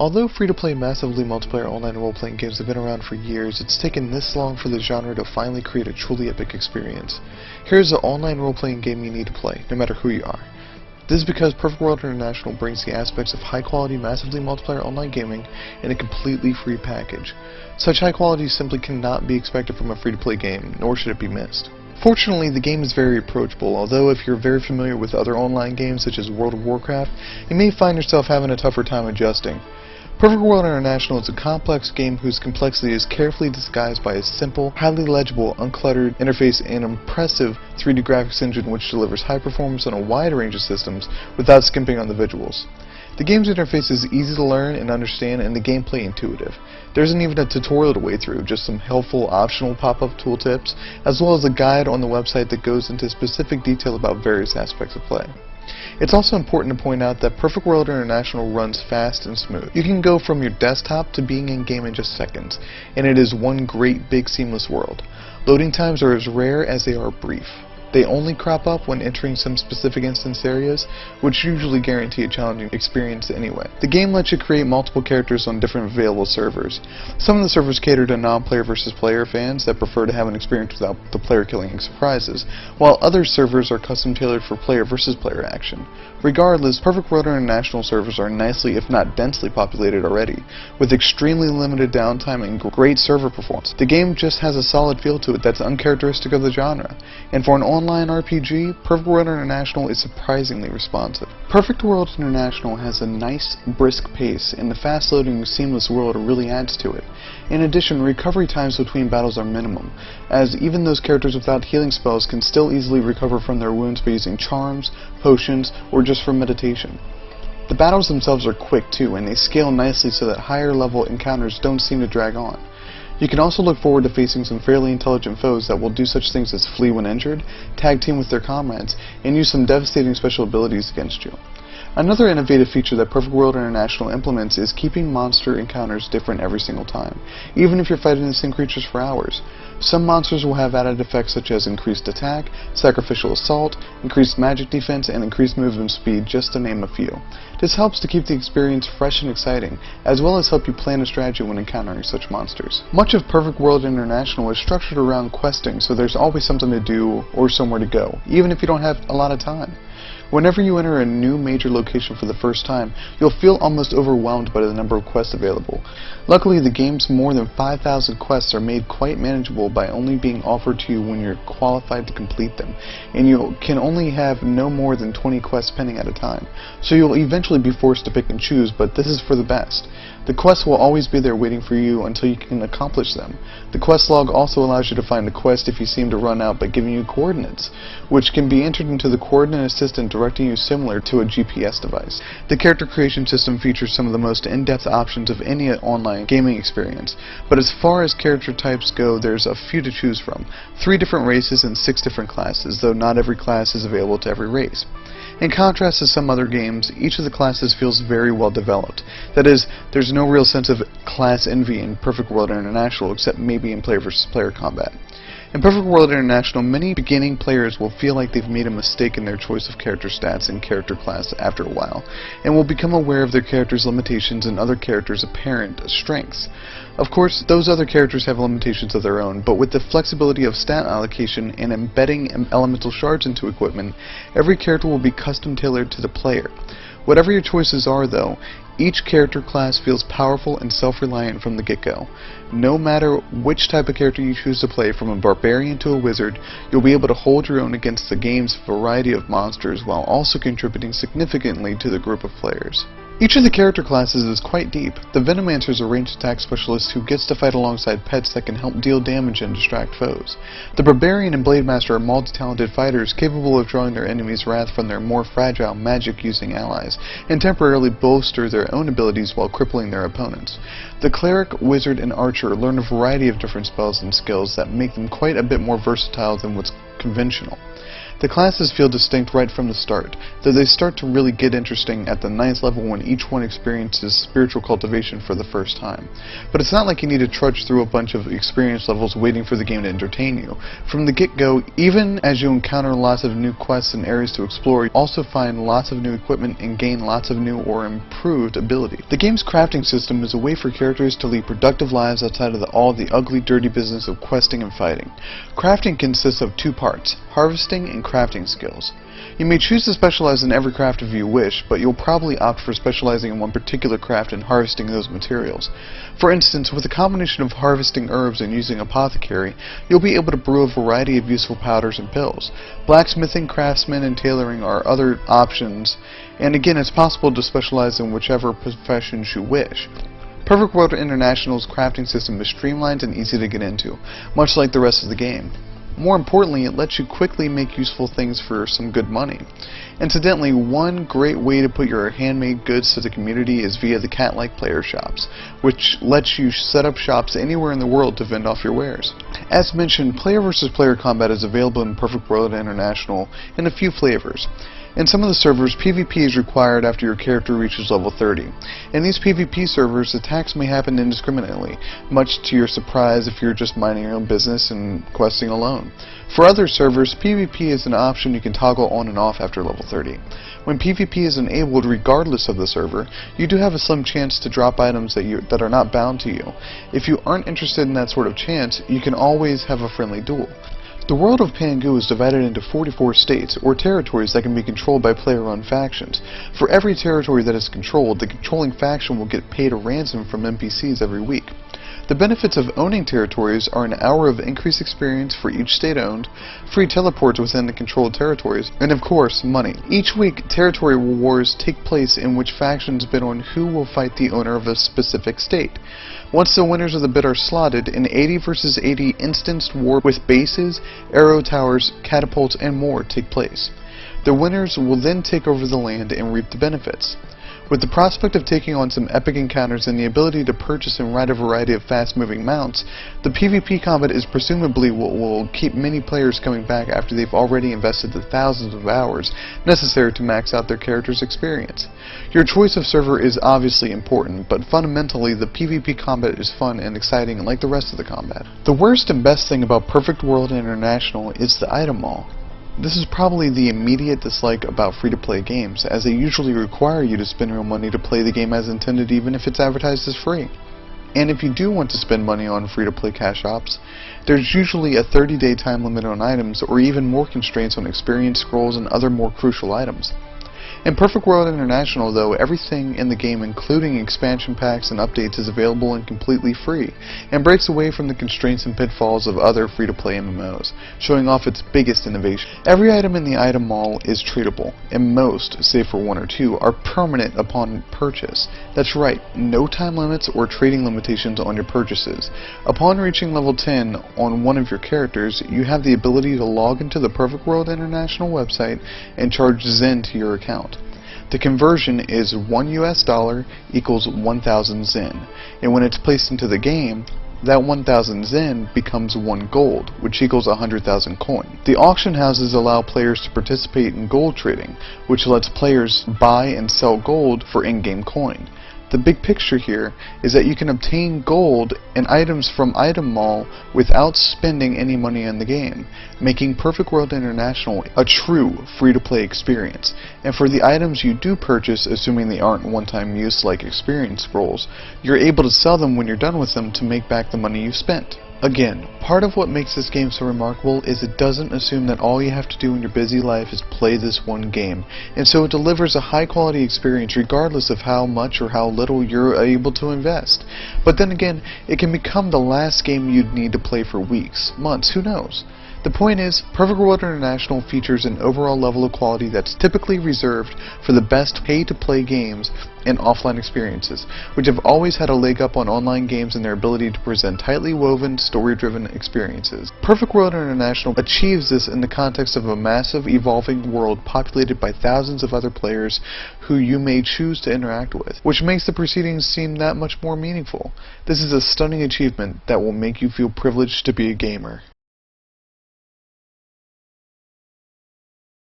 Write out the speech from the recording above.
Although free-to-play massively multiplayer online role-playing games have been around for years, it's taken this long for the genre to finally create a truly epic experience. Here's the online role-playing game you need to play, no matter who you are. This is because Perfect World International brings the aspects of high-quality massively multiplayer online gaming in a completely free package. Such high quality simply cannot be expected from a free-to-play game, nor should it be missed. Fortunately, the game is very approachable, although if you're very familiar with other online games such as World of Warcraft, you may find yourself having a tougher time adjusting. Perfect World International is a complex game whose complexity is carefully disguised by a simple, highly legible, uncluttered interface and impressive 3D graphics engine which delivers high performance on a wide range of systems without skimping on the visuals. The game's interface is easy to learn and understand and the gameplay intuitive. There isn't even a tutorial to wade through, just some helpful optional pop-up tooltips, as well as a guide on the website that goes into specific detail about various aspects of play. It's also important to point out that Perfect World International runs fast and smooth. You can go from your desktop to being in-game in just seconds, and it is one great big seamless world. Loading times are as rare as they are brief. They only crop up when entering some specific instance areas, which usually guarantee a challenging experience anyway. The game lets you create multiple characters on different available servers. Some of the servers cater to non-player versus player fans that prefer to have an experience without the player killing surprises, while other servers are custom tailored for player versus player action. Regardless, Perfect World International servers are nicely, if not densely populated already, with extremely limited downtime and great server performance. The game just has a solid feel to it that's uncharacteristic of the genre, and for an online RPG, Perfect World International is surprisingly responsive. Perfect World International has a nice, brisk pace, and the fast-loading, seamless world really adds to it. In addition, recovery times between battles are minimum, as even those characters without healing spells can still easily recover from their wounds by using charms, potions, or just from meditation. The battles themselves are quick too, and they scale nicely so that higher level encounters don't seem to drag on. You can also look forward to facing some fairly intelligent foes that will do such things as flee when injured, tag team with their comrades, and use some devastating special abilities against you. Another innovative feature that Perfect World International implements is keeping monster encounters different every single time, even if you're fighting the same creatures for hours. Some monsters will have added effects such as increased attack, sacrificial assault, increased magic defense, and increased movement speed, just to name a few. This helps to keep the experience fresh and exciting, as well as help you plan a strategy when encountering such monsters. Much of Perfect World International is structured around questing, so there's always something to do or somewhere to go, even if you don't have a lot of time. Whenever you enter a new major location for the first time, you'll feel almost overwhelmed by the number of quests available. Luckily, the game's more than 5,000 quests are made quite manageable by only being offered to you when you're qualified to complete them, and you can only have no more than 20 quests pending at a time, so you'll eventually be forced to pick and choose, but this is for the best. The quests will always be there waiting for you until you can accomplish them. The quest log also allows you to find the quest if you seem to run out by giving you coordinates, which can be entered into the coordinate assistant directing you similar to a GPS device. The character creation system features some of the most in-depth options of any online gaming experience, but as far as character types go, there's a few to choose from. 3 different races and 6 different classes, though not every class is available to every race. In contrast to some other games, each of the classes feels very well developed. That is, there's no real sense of class envy in Perfect World International, except maybe in player versus player combat. In Perfect World International, many beginning players will feel like they've made a mistake in their choice of character stats and character class after a while, and will become aware of their character's limitations and other characters' apparent strengths. Of course, those other characters have limitations of their own, but with the flexibility of stat allocation and embedding elemental shards into equipment, every character will be custom tailored to the player. Whatever your choices are, though, each character class feels powerful and self-reliant from the get-go. No matter which type of character you choose to play, from a barbarian to a wizard, you'll be able to hold your own against the game's variety of monsters while also contributing significantly to the group of players. Each of the character classes is quite deep. The Venomancer is a ranged attack specialist who gets to fight alongside pets that can help deal damage and distract foes. The Barbarian and Blade Master are multi-talented fighters capable of drawing their enemies' wrath from their more fragile magic-using allies, and temporarily bolster their own abilities while crippling their opponents. The Cleric, Wizard, and Archer learn a variety of different spells and skills that make them quite a bit more versatile than what's conventional. The classes feel distinct right from the start, though they start to really get interesting at the 9th level when each one experiences spiritual cultivation for the first time. But it's not like you need to trudge through a bunch of experience levels waiting for the game to entertain you. From the get-go, even as you encounter lots of new quests and areas to explore, you also find lots of new equipment and gain lots of new or improved ability. The game's crafting system is a way for characters to lead productive lives outside of all the ugly, dirty business of questing and fighting. Crafting consists of 2 parts, harvesting and crafting skills. You may choose to specialize in every craft if you wish, but you'll probably opt for specializing in one particular craft and harvesting those materials. For instance, with a combination of harvesting herbs and using apothecary, you'll be able to brew a variety of useful powders and pills. Blacksmithing, craftsman, and tailoring are other options, and again, it's possible to specialize in whichever professions you wish. Perfect World International's crafting system is streamlined and easy to get into, much like the rest of the game. More importantly, it lets you quickly make useful things for some good money. Incidentally, one great way to put your handmade goods to the community is via the cat-like player shops, which lets you set up shops anywhere in the world to vend off your wares. As mentioned, player versus player combat is available in Perfect World International in a few flavors. In some of the servers, PvP is required after your character reaches level 30. In these PvP servers, attacks may happen indiscriminately, much to your surprise if you're just minding your own business and questing alone. For other servers, PvP is an option you can toggle on and off after level 30. When PvP is enabled regardless of the server, you do have a slim chance to drop items that are not bound to you. If you aren't interested in that sort of chance, you can always have a friendly duel. The world of Pangu is divided into 44 states, or territories that can be controlled by player-run factions. For every territory that is controlled, the controlling faction will get paid a ransom from NPCs every week. The benefits of owning territories are an hour of increased experience for each state owned, free teleports within the controlled territories, and of course, money. Each week, territory wars take place in which factions bid on who will fight the owner of a specific state. Once the winners of the bid are slotted, an 80 versus 80 instanced war with bases, arrow towers, catapults, and more take place. The winners will then take over the land and reap the benefits. With the prospect of taking on some epic encounters and the ability to purchase and ride a variety of fast-moving mounts, the PvP combat is presumably what will keep many players coming back after they've already invested the thousands of hours necessary to max out their character's experience. Your choice of server is obviously important, but fundamentally the PvP combat is fun and exciting like the rest of the combat. The worst and best thing about Perfect World International is the item mall. This is probably the immediate dislike about free-to-play games, as they usually require you to spend real money to play the game as intended even if it's advertised as free. And if you do want to spend money on free-to-play cash ops, there's usually a 30-day time limit on items or even more constraints on experience scrolls and other more crucial items. In Perfect World International, though, everything in the game, including expansion packs and updates, is available and completely free, and breaks away from the constraints and pitfalls of other free-to-play MMOs, showing off its biggest innovation. Every item in the item mall is tradable, and most, save for 1 or 2, are permanent upon purchase. That's right, no time limits or trading limitations on your purchases. Upon reaching level 10 on one of your characters, you have the ability to log into the Perfect World International website and charge Zen to your account. The conversion is $1 equals 1,000 Zen, and when it's placed into the game, that 1,000 Zen becomes 1 gold, which equals 100,000 coin. The auction houses allow players to participate in gold trading, which lets players buy and sell gold for in-game coin. The big picture here is that you can obtain gold and items from Item Mall without spending any money in the game, making Perfect World International a true free-to-play experience. And for the items you do purchase, assuming they aren't one-time use like experience scrolls, you're able to sell them when you're done with them to make back the money you spent. Again, part of what makes this game so remarkable is it doesn't assume that all you have to do in your busy life is play this one game, and so it delivers a high-quality experience regardless of how much or how little you're able to invest. But then again, it can become the last game you'd need to play for weeks, months, who knows? The point is, Perfect World International features an overall level of quality that's typically reserved for the best pay-to-play games and offline experiences, which have always had a leg up on online games in their ability to present tightly woven, story-driven experiences. Perfect World International achieves this in the context of a massive, evolving world populated by thousands of other players who you may choose to interact with, which makes the proceedings seem that much more meaningful. This is a stunning achievement that will make you feel privileged to be a gamer.